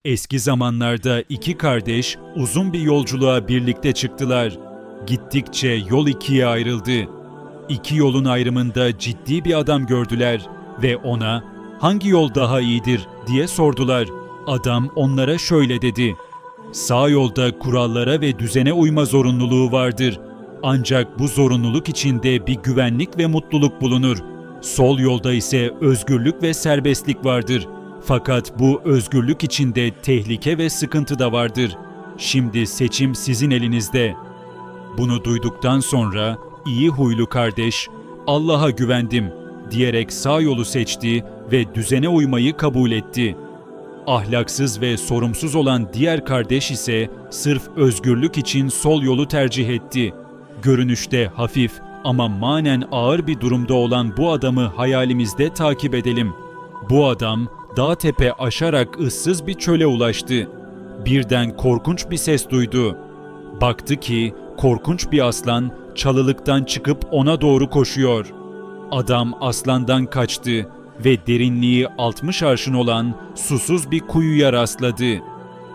Eski zamanlarda iki kardeş uzun bir yolculuğa birlikte çıktılar. Gittikçe yol ikiye ayrıldı. İki yolun ayrımında ciddi bir adam gördüler ve ona "Hangi yol daha iyidir?" diye sordular. Adam onlara şöyle dedi: "Sağ yolda kurallara ve düzene uyma zorunluluğu vardır. Ancak bu zorunluluk içinde bir güvenlik ve mutluluk bulunur. Sol yolda ise özgürlük ve serbestlik vardır. Fakat bu özgürlük içinde tehlike ve sıkıntı da vardır. Şimdi seçim sizin elinizde." Bunu duyduktan sonra iyi huylu kardeş, "Allah'a güvendim" diyerek sağ yolu seçti ve düzene uymayı kabul etti. Ahlaksız ve sorumsuz olan diğer kardeş ise sırf özgürlük için sol yolu tercih etti. Görünüşte hafif ama manen ağır bir durumda olan bu adamı hayalimizde takip edelim. Bu adam dağ tepe aşarak ıssız bir çöle ulaştı. Birden korkunç bir ses duydu. Baktı ki korkunç bir aslan çalılıktan çıkıp ona doğru koşuyor. Adam aslandan kaçtı ve derinliği 60 arşın olan susuz bir kuyuya rastladı.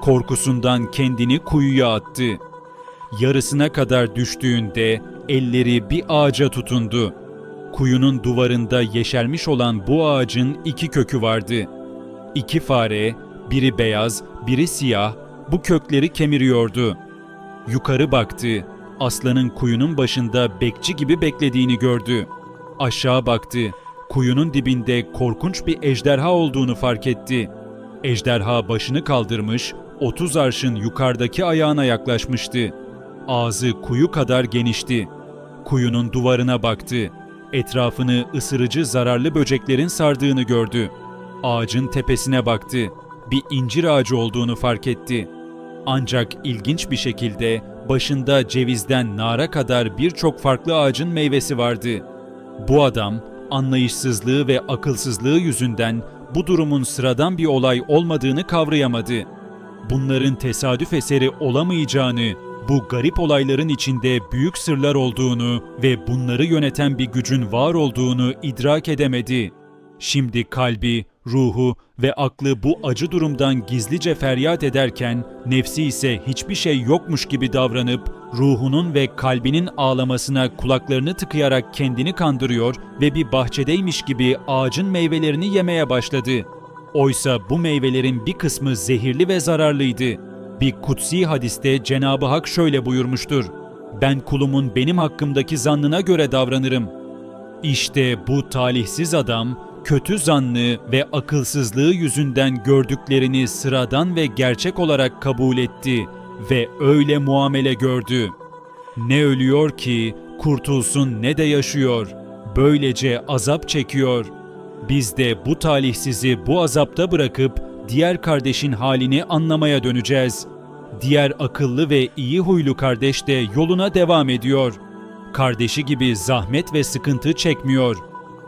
Korkusundan kendini kuyuya attı. Yarısına kadar düştüğünde elleri bir ağaca tutundu. Kuyunun duvarında yeşermiş olan bu ağacın iki kökü vardı. İki fare, biri beyaz, biri siyah, bu kökleri kemiriyordu. Yukarı baktı. Aslanın kuyunun başında bekçi gibi beklediğini gördü. Aşağı baktı. Kuyunun dibinde korkunç bir ejderha olduğunu fark etti. Ejderha başını kaldırmış, 30 arşın yukarıdaki ayağına yaklaşmıştı. Ağzı kuyu kadar genişti. Kuyunun duvarına baktı. Etrafını ısırıcı zararlı böceklerin sardığını gördü. Ağacın tepesine baktı. Bir incir ağacı olduğunu fark etti. Ancak ilginç bir şekilde başında cevizden nara kadar birçok farklı ağacın meyvesi vardı. Bu adam anlayışsızlığı ve akılsızlığı yüzünden bu durumun sıradan bir olay olmadığını kavrayamadı. Bunların tesadüf eseri olamayacağını, bu garip olayların içinde büyük sırlar olduğunu ve bunları yöneten bir gücün var olduğunu idrak edemedi. Şimdi kalbi, ruhu ve aklı bu acı durumdan gizlice feryat ederken, nefsi ise hiçbir şey yokmuş gibi davranıp, ruhunun ve kalbinin ağlamasına kulaklarını tıkayarak kendini kandırıyor ve bir bahçedeymiş gibi ağacın meyvelerini yemeye başladı. Oysa bu meyvelerin bir kısmı zehirli ve zararlıydı. Bir kutsi hadiste Cenab-ı Hak şöyle buyurmuştur: "Ben kulumun benim hakkımdaki zannına göre davranırım." İşte bu talihsiz adam, kötü zannı ve akılsızlığı yüzünden gördüklerini sıradan ve gerçek olarak kabul etti ve öyle muamele gördü. Ne ölüyor ki kurtulsun ne de yaşıyor. Böylece azap çekiyor. Biz de bu talihsizi bu azapta bırakıp diğer kardeşin halini anlamaya döneceğiz. Diğer akıllı ve iyi huylu kardeş de yoluna devam ediyor. Kardeşi gibi zahmet ve sıkıntı çekmiyor.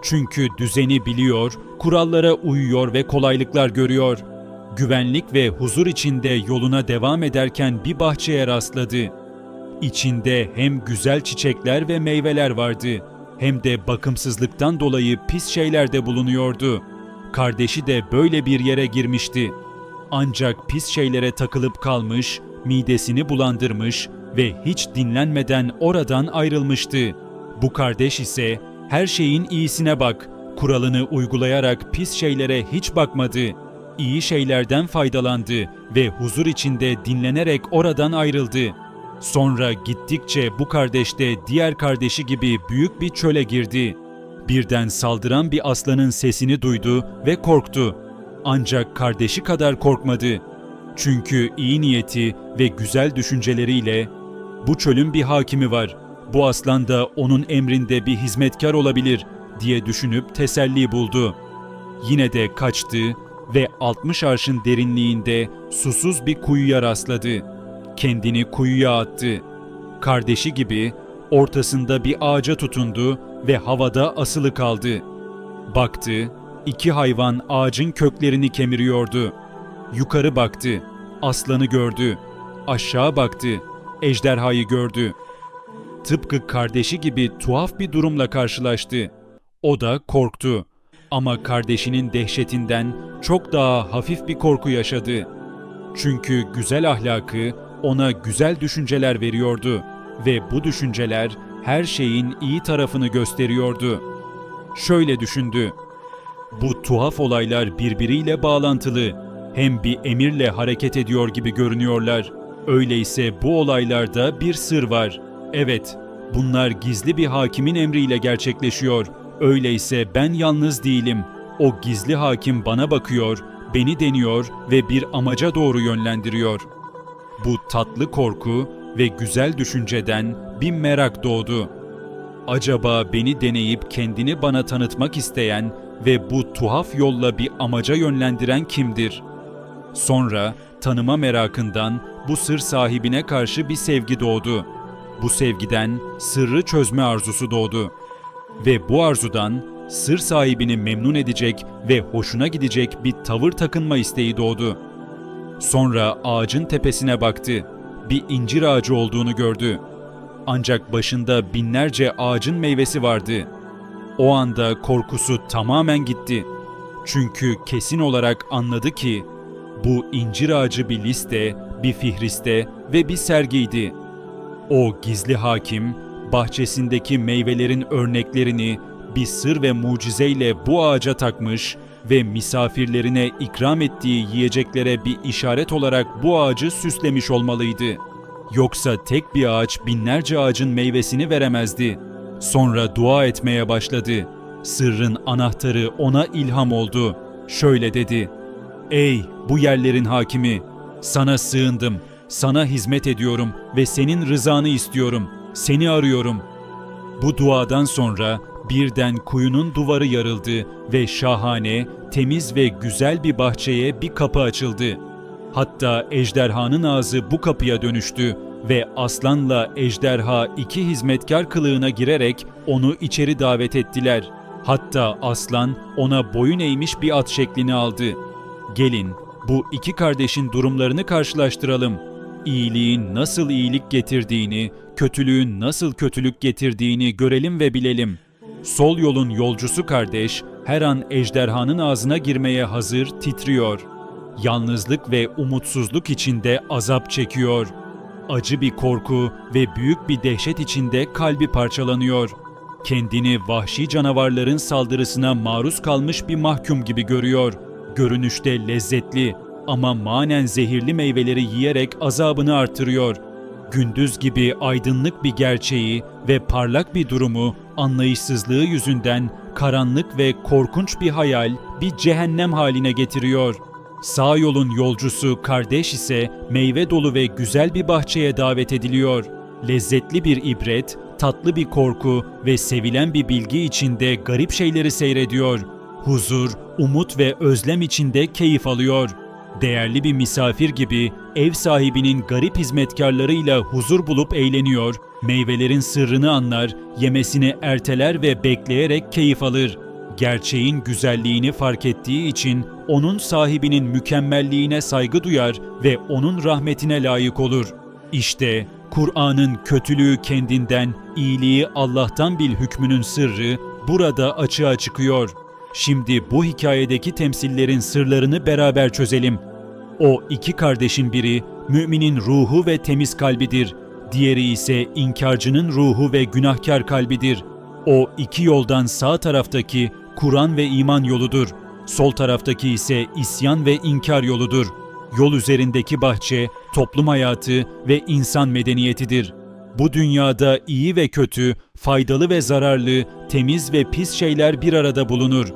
Çünkü düzeni biliyor, kurallara uyuyor ve kolaylıklar görüyor. Güvenlik ve huzur içinde yoluna devam ederken bir bahçeye rastladı. İçinde hem güzel çiçekler ve meyveler vardı, hem de bakımsızlıktan dolayı pis şeyler de bulunuyordu. Kardeşi de böyle bir yere girmişti. Ancak pis şeylere takılıp kalmış, midesini bulandırmış ve hiç dinlenmeden oradan ayrılmıştı. Bu kardeş ise "Her şeyin iyisine bak" kuralını uygulayarak pis şeylere hiç bakmadı. İyi şeylerden faydalandı ve huzur içinde dinlenerek oradan ayrıldı. Sonra gittikçe bu kardeş de diğer kardeşi gibi büyük bir çöle girdi. Birden saldıran bir aslanın sesini duydu ve korktu. Ancak kardeşi kadar korkmadı. Çünkü iyi niyeti ve güzel düşünceleriyle "Bu çölün bir hakimi var, bu aslan da onun emrinde bir hizmetkar olabilir" diye düşünüp teselli buldu. Yine de kaçtı ve 60 arşın derinliğinde susuz bir kuyuya rastladı. Kendini kuyuya attı. Kardeşi gibi ortasında bir ağaca tutundu ve havada asılı kaldı. Baktı, iki hayvan ağacın köklerini kemiriyordu. Yukarı baktı, aslanı gördü. Aşağı baktı, ejderhayı gördü. Tıpkı kardeşi gibi tuhaf bir durumla karşılaştı. O da korktu. Ama kardeşinin dehşetinden çok daha hafif bir korku yaşadı. Çünkü güzel ahlakı ona güzel düşünceler veriyordu ve bu düşünceler her şeyin iyi tarafını gösteriyordu. Şöyle düşündü: bu tuhaf olaylar birbiriyle bağlantılı. Hem bir emirle hareket ediyor gibi görünüyorlar. Öyleyse bu olaylarda bir sır var. Evet, bunlar gizli bir hakimin emriyle gerçekleşiyor. Öyleyse ben yalnız değilim. O gizli hakim bana bakıyor, beni deniyor ve bir amaca doğru yönlendiriyor. Bu tatlı korku ve güzel düşünceden bir merak doğdu. Acaba beni deneyip kendini bana tanıtmak isteyen ve bu tuhaf yolla bir amaca yönlendiren kimdir? Sonra tanıma merakından bu sır sahibine karşı bir sevgi doğdu. Bu sevgiden sırrı çözme arzusu doğdu. Ve bu arzudan sır sahibini memnun edecek ve hoşuna gidecek bir tavır takınma isteği doğdu. Sonra ağacın tepesine baktı. Bir incir ağacı olduğunu gördü. Ancak başında binlerce ağacın meyvesi vardı. O anda korkusu tamamen gitti. Çünkü kesin olarak anladı ki bu incir ağacı bir liste, bir fihriste ve bir sergiydi. O gizli hakim bahçesindeki meyvelerin örneklerini bir sır ve mucizeyle bu ağaca takmış ve misafirlerine ikram ettiği yiyeceklere bir işaret olarak bu ağacı süslemiş olmalıydı. Yoksa tek bir ağaç binlerce ağacın meyvesini veremezdi. Sonra dua etmeye başladı. Sırrın anahtarı ona ilham oldu. Şöyle dedi: "Ey bu yerlerin hakimi, sana sığındım, sana hizmet ediyorum ve senin rızanı istiyorum, seni arıyorum." Bu duadan sonra birden kuyunun duvarı yarıldı ve şahane, temiz ve güzel bir bahçeye bir kapı açıldı. Hatta ejderhanın ağzı bu kapıya dönüştü ve aslanla ejderha iki hizmetkar kılığına girerek onu içeri davet ettiler. Hatta aslan ona boyun eğmiş bir at şeklini aldı. Gelin bu iki kardeşin durumlarını karşılaştıralım. İyiliğin nasıl iyilik getirdiğini, kötülüğün nasıl kötülük getirdiğini görelim ve bilelim. Sol yolun yolcusu kardeş her an ejderhanın ağzına girmeye hazır, titriyor. Yalnızlık ve umutsuzluk içinde azap çekiyor. Acı bir korku ve büyük bir dehşet içinde kalbi parçalanıyor. Kendini vahşi canavarların saldırısına maruz kalmış bir mahkum gibi görüyor. Görünüşte lezzetli ama manen zehirli meyveleri yiyerek azabını artırıyor. Gündüz gibi aydınlık bir gerçeği ve parlak bir durumu anlayışsızlığı yüzünden karanlık ve korkunç bir hayal, bir cehennem haline getiriyor. Sağ yolun yolcusu kardeş ise meyve dolu ve güzel bir bahçeye davet ediliyor. Lezzetli bir ibret, tatlı bir korku ve sevilen bir bilgi içinde garip şeyleri seyrediyor. Huzur, umut ve özlem içinde keyif alıyor. Değerli bir misafir gibi ev sahibinin garip hizmetkarlarıyla huzur bulup eğleniyor, meyvelerin sırrını anlar, yemesini erteler ve bekleyerek keyif alır. Gerçeğin güzelliğini fark ettiği için onun sahibinin mükemmelliğine saygı duyar ve onun rahmetine layık olur. İşte Kur'an'ın kötülüğü kendinden, iyiliği Allah'tan bil hükmünün sırrı burada açığa çıkıyor. Şimdi bu hikayedeki temsillerin sırlarını beraber çözelim. O iki kardeşin biri müminin ruhu ve temiz kalbidir. Diğeri ise inkarcının ruhu ve günahkar kalbidir. O iki yoldan sağ taraftaki Kur'an ve iman yoludur. Sol taraftaki ise isyan ve inkar yoludur. Yol üzerindeki bahçe, toplum hayatı ve insan medeniyetidir. Bu dünyada iyi ve kötü, faydalı ve zararlı, temiz ve pis şeyler bir arada bulunur.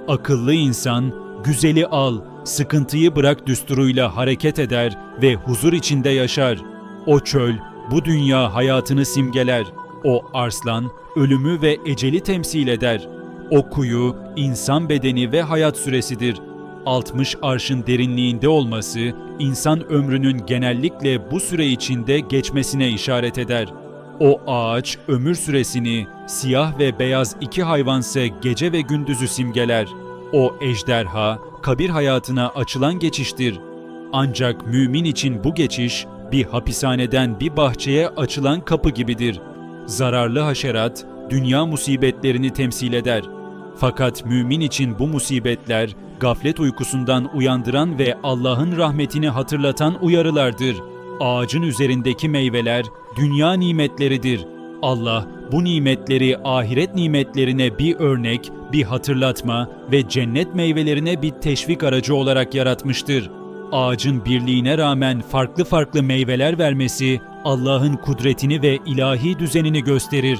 Akıllı insan, güzeli al, sıkıntıyı bırak düsturuyla hareket eder ve huzur içinde yaşar. O çöl, bu dünya hayatını simgeler. O arslan, ölümü ve eceli temsil eder. O kuyu, insan bedeni ve hayat süresidir. 60 arşın derinliğinde olması, insan ömrünün genellikle bu süre içinde geçmesine işaret eder. O ağaç, ömür süresini, siyah ve beyaz iki hayvansa gece ve gündüzü simgeler. O ejderha, kabir hayatına açılan geçiştir. Ancak mümin için bu geçiş, bir hapishaneden bir bahçeye açılan kapı gibidir. Zararlı haşerat, dünya musibetlerini temsil eder. Fakat mümin için bu musibetler, gaflet uykusundan uyandıran ve Allah'ın rahmetini hatırlatan uyarılardır. Ağacın üzerindeki meyveler dünya nimetleridir. Allah bu nimetleri ahiret nimetlerine bir örnek, bir hatırlatma ve cennet meyvelerine bir teşvik aracı olarak yaratmıştır. Ağacın birliğine rağmen farklı farklı meyveler vermesi Allah'ın kudretini ve ilahi düzenini gösterir.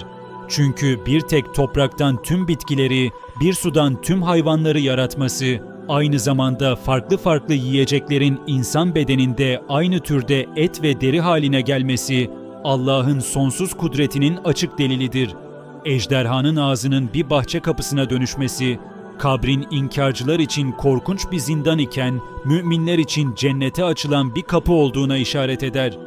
Çünkü bir tek topraktan tüm bitkileri, bir sudan tüm hayvanları yaratması, aynı zamanda farklı farklı yiyeceklerin insan bedeninde aynı türde et ve deri haline gelmesi, Allah'ın sonsuz kudretinin açık delilidir. Ejderhanın ağzının bir bahçe kapısına dönüşmesi, kabrin inkarcılar için korkunç bir zindan iken, müminler için cennete açılan bir kapı olduğuna işaret eder.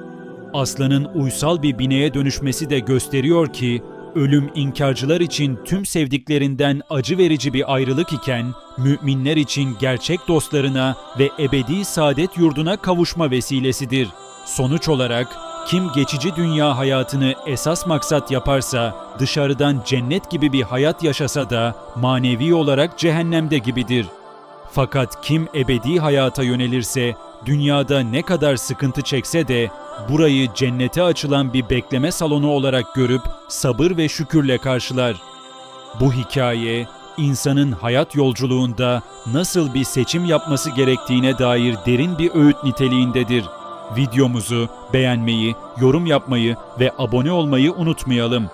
Aslanın uysal bir bineğe dönüşmesi de gösteriyor ki, ölüm inkarcılar için tüm sevdiklerinden acı verici bir ayrılık iken, müminler için gerçek dostlarına ve ebedi saadet yurduna kavuşma vesilesidir. Sonuç olarak, kim geçici dünya hayatını esas maksat yaparsa, dışarıdan cennet gibi bir hayat yaşasa da manevi olarak cehennemde gibidir. Fakat kim ebedi hayata yönelirse, dünyada ne kadar sıkıntı çekse de, burayı cennete açılan bir bekleme salonu olarak görüp sabır ve şükürle karşılar. Bu hikaye, insanın hayat yolculuğunda nasıl bir seçim yapması gerektiğine dair derin bir öğüt niteliğindedir. Videomuzu beğenmeyi, yorum yapmayı ve abone olmayı unutmayalım.